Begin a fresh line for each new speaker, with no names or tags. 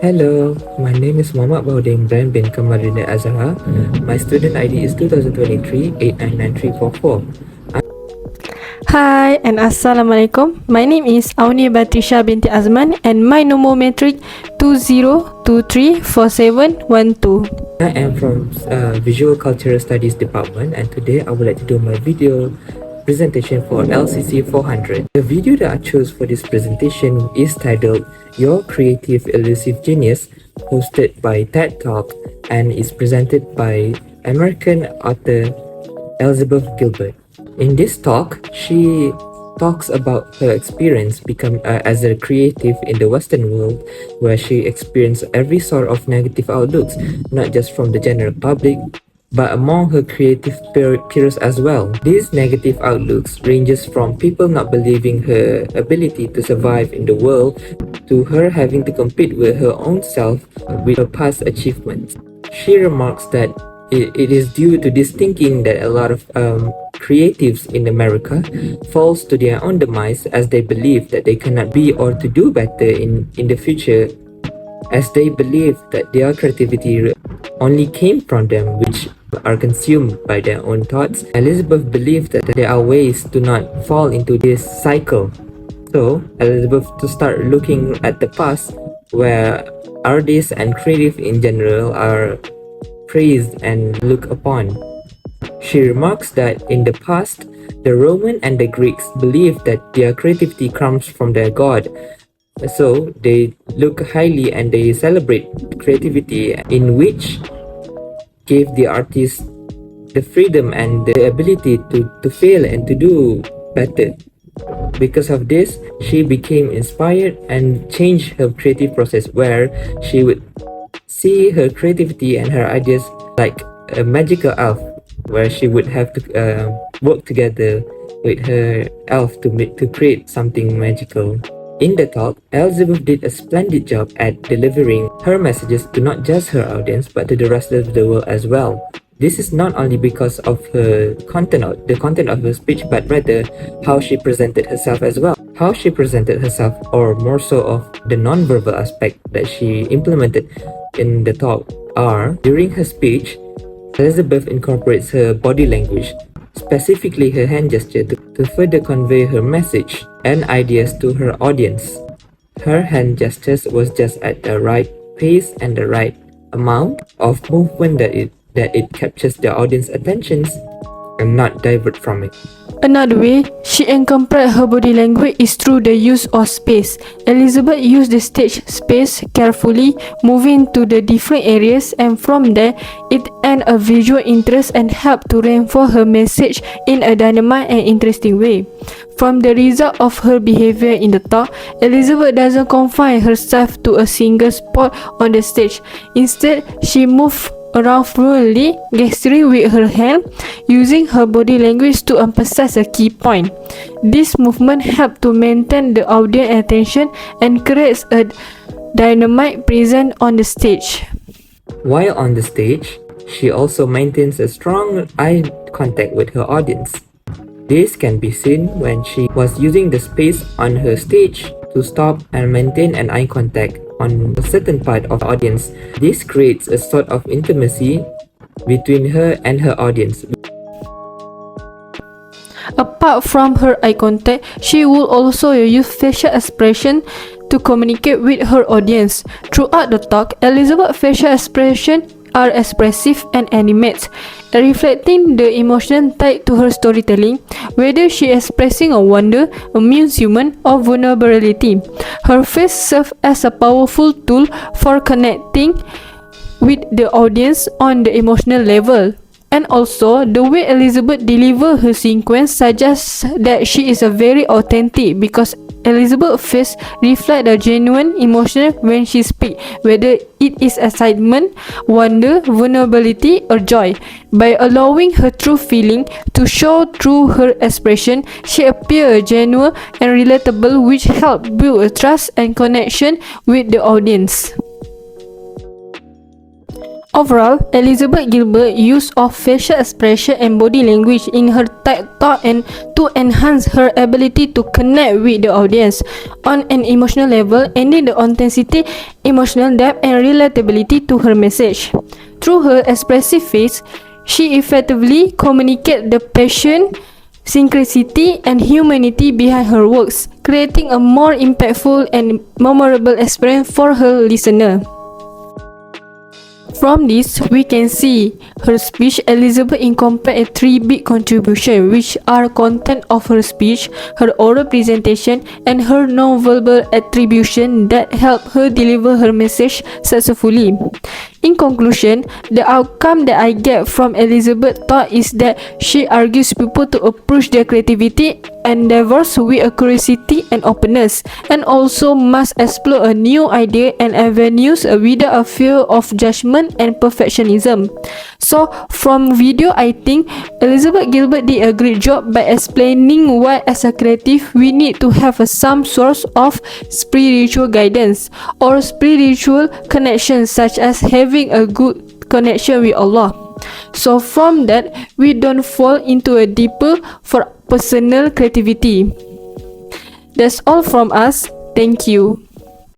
Hello, my name is Muhammad BAHA'UDDIN bin KAMARUDIN AZHAR. My student ID is 2023 899344.
Hi and Assalamualaikum. My name is AUNI BATRISYIA binti AZMAN and my nomometric 20234712.
I am from Visual Cultural Studies Department, and today I would like to do my video presentation for LCC400. The video that I chose for this presentation is titled Your Creative Elusive Genius, hosted by TED Talk, and is presented by American author Elizabeth Gilbert. In this talk, she talks about her experience as a creative in the Western world, where she experienced every sort of negative outlooks, not just from the general public, but among her creative peers as well. These negative outlooks ranges from people not believing her ability to survive in the world, to her having to compete with her own self with her past achievements. She remarks that it is due to this thinking that a lot of creatives in America falls to their own demise, as they believe that they cannot be or to do better in the future, as they believe that their creativity only came from them, which are consumed by their own thoughts. Elizabeth believed that there are ways to not fall into this cycle. So Elizabeth to start looking at the past, where artists and creative in general are praised and looked upon. She remarks that in the past, the Roman and the Greeks believed that their creativity comes from their god. So they look highly and they celebrate creativity, in which gave the artist the freedom and the ability to fail and to do better. Because of this, she became inspired and changed her creative process, where she would see her creativity and her ideas like a magical elf, where she would have to work together with her elf to create something magical. In the talk, Elizabeth did a splendid job at delivering her messages to not just her audience but to the rest of the world as well. This is not only because of the content of her speech, but rather how she presented herself as well. How she presented herself, or more so of the non-verbal aspect that she implemented in the talk, are during her speech, Elizabeth incorporates her body language, specifically her hand gesture, to further convey her message and ideas to her audience. Her hand gestures was just at the right pace and the right amount of movement that it captures the audience attentions and not divert from it.
Another way she incorporates her body language is through the use of space. Elizabeth used the stage space carefully, moving to the different areas, and from there it earned a visual interest and helped to reinforce her message in a dynamic and interesting way. From the result of her behavior in the talk, Elizabeth doesn't confine herself to a single spot on the stage. Instead, she moves around fluently, gesturing with her hand, using her body language to emphasize a key point. This movement helps to maintain the audience attention and creates a dynamic presence on the stage.
While on the stage, she also maintains a strong eye contact with her audience. This can be seen when she was using the space on her stage to stop and maintain an eye contact on a certain part of the audience. This creates a sort of intimacy between her and her audience.
Apart from her eye contact, she will also use facial expression to communicate with her audience. Throughout the talk, Elizabeth's facial expressions are expressive and animate, reflecting the emotion tied to her storytelling, whether she is expressing a wonder, amusement, or vulnerability. Her face serves as a powerful tool for connecting with the audience on the emotional level. And also, the way Elizabeth delivers her sequence suggests that she is a very authentic, because Elizabeth's face reflects the genuine emotion when she speaks, whether it is excitement, wonder, vulnerability, or joy. By allowing her true feeling to show through her expression, she appears genuine and relatable, which helps build a trust and connection with the audience. Overall, Elizabeth Gilbert use of facial expression and body language in her TED Talk and to enhance her ability to connect with the audience on an emotional level, adding the authenticity, emotional depth, and relatability to her message. Through her expressive face, she effectively communicates the passion, synchronicity, and humanity behind her works, creating a more impactful and memorable experience for her listener. From this, we can see her speech. Elizabeth incorporated three big contributions, which are content of her speech, her oral presentation, and her non-verbal attribution that help her deliver her message successfully. In conclusion, the outcome that I get from Elizabeth's talk is that she argues people to approach their creativity endeavors with a curiosity and openness, and also must explore a new idea and avenues without a fear of judgment and perfectionism. So from video, I think Elizabeth Gilbert did a great job by explaining why as a creative we need to have some source of spiritual guidance or spiritual connection, such as having a good connection with Allah. So from that, we don't fall into a deeper for personal creativity. That's all from us. Thank you.